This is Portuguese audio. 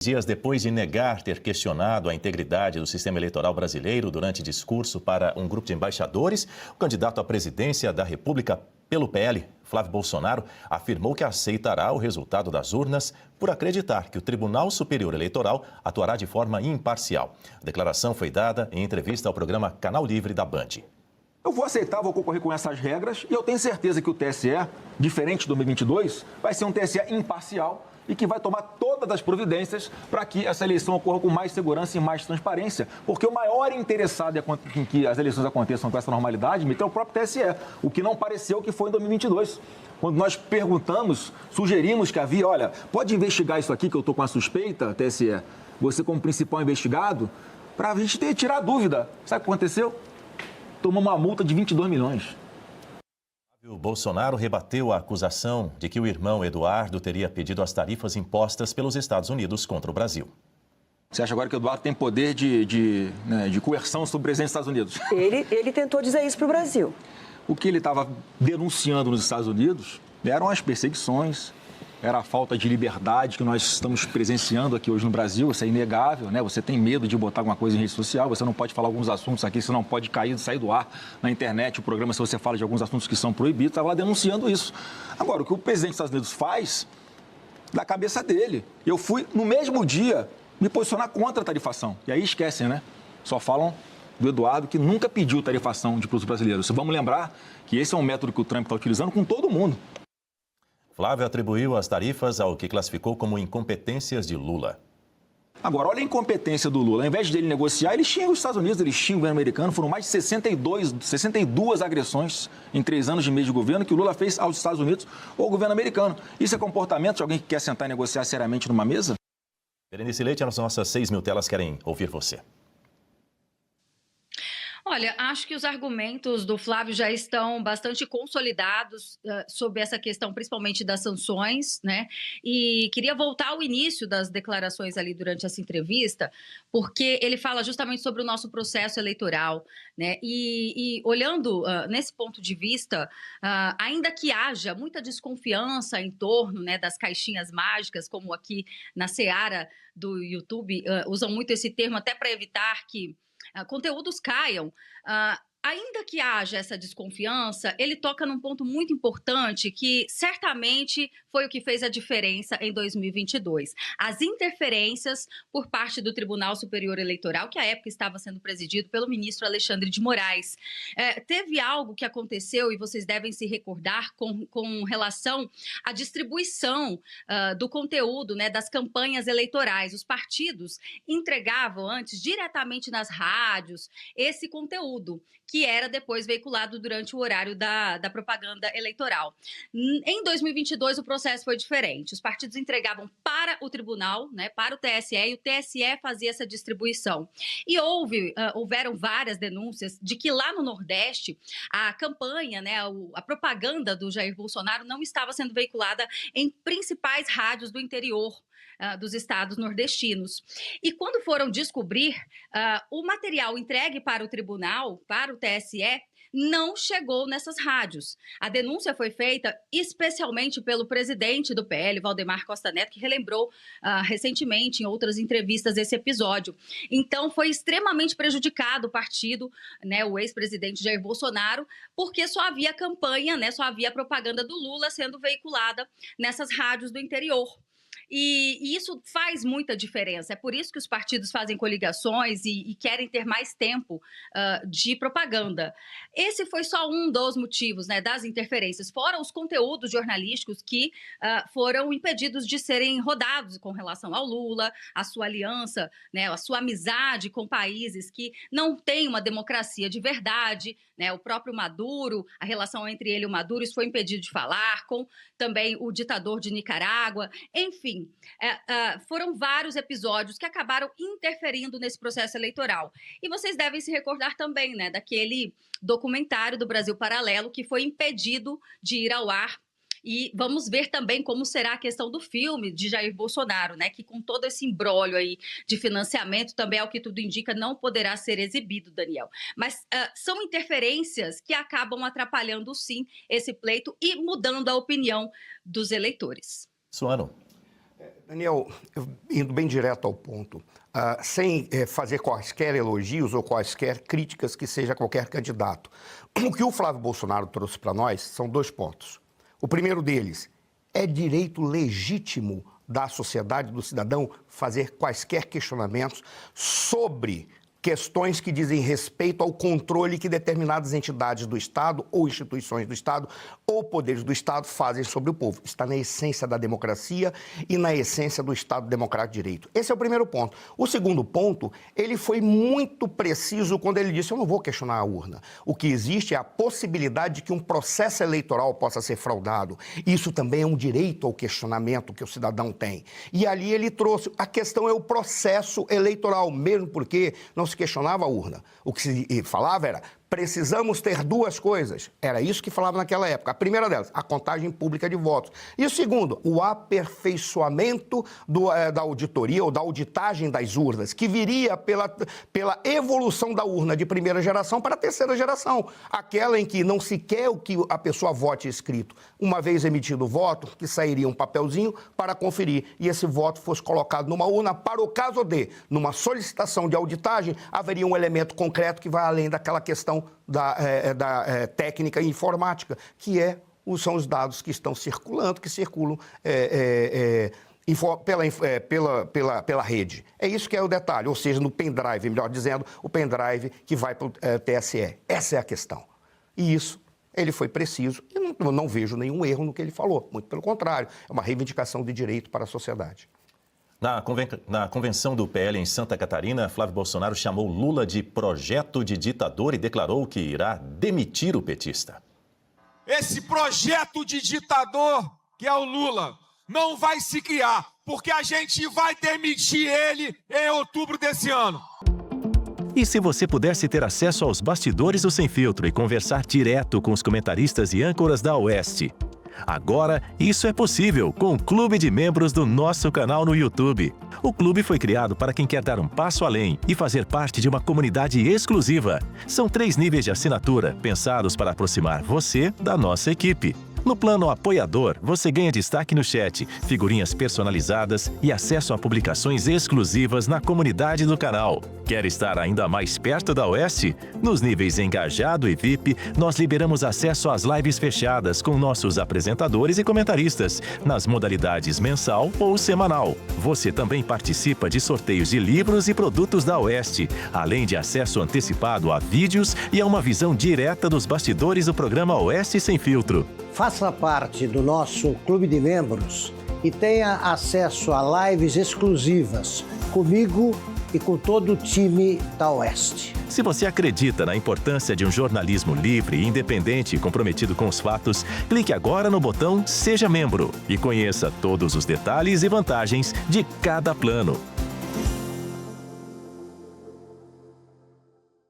Dias depois de negar ter questionado a integridade do sistema eleitoral brasileiro durante discurso para um grupo de embaixadores, o candidato à presidência da República pelo PL, Flávio Bolsonaro, afirmou que aceitará o resultado das urnas por acreditar que o Tribunal Superior Eleitoral atuará de forma imparcial. A declaração foi dada em entrevista ao programa Canal Livre da Band. Eu vou aceitar, vou concorrer com essas regras e eu tenho certeza que o TSE, diferente de 2022, vai ser um TSE imparcial e que vai tomar todas as providências para que essa eleição ocorra com mais segurança e mais transparência. Porque o maior interessado em que as eleições aconteçam com essa normalidade é o próprio TSE, o que não pareceu que foi em 2022. Quando nós perguntamos, sugerimos que havia, olha, pode investigar isso aqui que eu estou com a suspeita, TSE, você como principal investigado, para a gente tirar a dúvida. Sabe o que aconteceu? Tomou uma multa de 22 milhões. O Bolsonaro rebateu a acusação de que o irmão Eduardo teria pedido as tarifas impostas pelos Estados Unidos contra o Brasil. Você acha agora que o Eduardo tem poder de coerção sobre o presidente dos Estados Unidos? Ele tentou dizer isso para o Brasil. O que ele estava denunciando nos Estados Unidos eram as perseguições, era a falta de liberdade que nós estamos presenciando aqui hoje no Brasil. Isso é inegável, né? Você tem medo de botar alguma coisa em rede social, você não pode falar alguns assuntos aqui, você não pode sair do ar na internet, o programa, se você fala de alguns assuntos que são proibidos, estava lá denunciando isso. Agora, o que o presidente dos Estados Unidos faz, da cabeça dele. Eu fui, no mesmo dia, me posicionar contra a tarifação. E aí esquecem, né? Só falam do Eduardo, que nunca pediu tarifação de produtos brasileiros. Vamos lembrar que esse é um método que o Trump está utilizando com todo mundo. Flávio atribuiu as tarifas ao que classificou como incompetências de Lula. Agora, olha a incompetência do Lula. Ao invés dele negociar, ele xinga os Estados Unidos, ele xinga o governo americano. Foram mais de 62 agressões em 3 anos de mês de governo que o Lula fez aos Estados Unidos ou ao governo americano. Isso é comportamento de alguém que quer sentar e negociar seriamente numa mesa? Berenice Leite, as nossas 6 mil telas querem ouvir você. Olha, acho que os argumentos do Flávio já estão bastante consolidados sobre essa questão, principalmente das sanções, né? E queria voltar ao início das declarações ali durante essa entrevista, porque ele fala justamente sobre o nosso processo eleitoral, né? E olhando nesse ponto de vista, ainda que haja muita desconfiança em torno, né, das caixinhas mágicas, como aqui na seara do YouTube, usam muito esse termo até para evitar que conteúdos caiam, ainda que haja essa desconfiança, ele toca num ponto muito importante que certamente foi o que fez a diferença em 2022. As interferências por parte do Tribunal Superior Eleitoral, que à época estava sendo presidido pelo ministro Alexandre de Moraes. Teve algo que aconteceu, e vocês devem se recordar, com relação à distribuição do conteúdo, né, das campanhas eleitorais. Os partidos entregavam antes diretamente nas rádios esse conteúdo, que era depois veiculado durante o horário da propaganda eleitoral. Em 2022, o processo foi diferente. Os partidos entregavam para o tribunal, né, para o TSE, e o TSE fazia essa distribuição. E houveram várias denúncias de que lá no Nordeste, a campanha, né, a propaganda do Jair Bolsonaro não estava sendo veiculada em principais rádios do interior dos estados nordestinos. E quando foram descobrir, o material entregue para o tribunal, para o TSE, não chegou nessas rádios. A denúncia foi feita especialmente pelo presidente do PL, Valdemar Costa Neto, que relembrou recentemente em outras entrevistas esse episódio. Então, foi extremamente prejudicado o partido, né, o ex-presidente Jair Bolsonaro, porque só havia campanha, né, só havia propaganda do Lula sendo veiculada nessas rádios do interior. E isso faz muita diferença. É por isso que os partidos fazem coligações e querem ter mais tempo de propaganda. Esse foi só um dos motivos, né, das interferências, fora os conteúdos jornalísticos que foram impedidos de serem rodados com relação ao Lula, a sua aliança, né, a sua amizade com países que não têm uma democracia de verdade, né, o próprio Maduro, a relação entre ele e o Maduro, isso foi impedido de falar, com também o ditador de Nicarágua, enfim. Foram vários episódios que acabaram interferindo nesse processo eleitoral. E vocês devem se recordar também, né, daquele documentário do Brasil Paralelo que foi impedido de ir ao ar. E vamos ver também como será a questão do filme de Jair Bolsonaro, né, que com todo esse imbróglio aí de financiamento, também, ao que tudo indica, não poderá ser exibido, Daniel. Mas são interferências que acabam atrapalhando, sim, esse pleito e mudando a opinião dos eleitores. Suano. Daniel, indo bem direto ao ponto, sem fazer quaisquer elogios ou quaisquer críticas que seja qualquer candidato, o que o Flávio Bolsonaro trouxe para nós são 2 pontos. O primeiro deles, é direito legítimo da sociedade, do cidadão, fazer quaisquer questionamentos sobre questões que dizem respeito ao controle que determinadas entidades do Estado ou instituições do Estado ou poderes do Estado fazem sobre o povo. Está na essência da democracia e na essência do Estado Democrático de Direito. Esse é o primeiro ponto. O segundo ponto, ele foi muito preciso quando ele disse: eu não vou questionar a urna. O que existe é a possibilidade de que um processo eleitoral possa ser fraudado. Isso também é um direito ao questionamento que o cidadão tem. E ali ele trouxe, a questão é o processo eleitoral, mesmo porque não se questionava a urna. O que se falava era: precisamos ter 2 coisas. Era isso que falava naquela época. A primeira delas, a contagem pública de votos. E o segundo, o aperfeiçoamento da auditoria ou da auditagem das urnas, que viria pela evolução da urna de primeira geração para a terceira geração. Aquela em que não se quer o que a pessoa vote escrito. Uma vez emitido o voto, que sairia um papelzinho para conferir. E esse voto fosse colocado numa urna para o caso de, numa solicitação de auditagem, haveria um elemento concreto que vai além daquela questão da técnica e informática, que são os dados que estão circulando, que circulam pela rede. É isso que é o detalhe, ou seja, no pendrive, melhor dizendo, o pendrive que vai para o TSE. Essa é a questão. E isso, ele foi preciso, e não vejo nenhum erro no que ele falou. Muito pelo contrário, é uma reivindicação de direito para a sociedade. Na convenção do PL em Santa Catarina, Flávio Bolsonaro chamou Lula de projeto de ditador e declarou que irá demitir o petista. Esse projeto de ditador, que é o Lula, não vai se criar, porque a gente vai demitir ele em outubro desse ano. E se você pudesse ter acesso aos bastidores do Sem Filtro e conversar direto com os comentaristas e âncoras da Oeste? Agora, isso é possível com o Clube de Membros do nosso canal no YouTube. O clube foi criado para quem quer dar um passo além e fazer parte de uma comunidade exclusiva. São 3 níveis de assinatura, pensados para aproximar você da nossa equipe. No plano apoiador, você ganha destaque no chat, figurinhas personalizadas e acesso a publicações exclusivas na comunidade do canal. Quer estar ainda mais perto da Oeste? Nos níveis Engajado e VIP, nós liberamos acesso às lives fechadas com nossos apresentadores e comentaristas, nas modalidades mensal ou semanal. Você também participa de sorteios de livros e produtos da Oeste, além de acesso antecipado a vídeos e a uma visão direta dos bastidores do programa Oeste Sem Filtro. Faça parte do nosso clube de membros e tenha acesso a lives exclusivas comigo e com todo o time da Oeste. Se você acredita na importância de um jornalismo livre, independente e comprometido com os fatos, clique agora no botão Seja Membro e conheça todos os detalhes e vantagens de cada plano.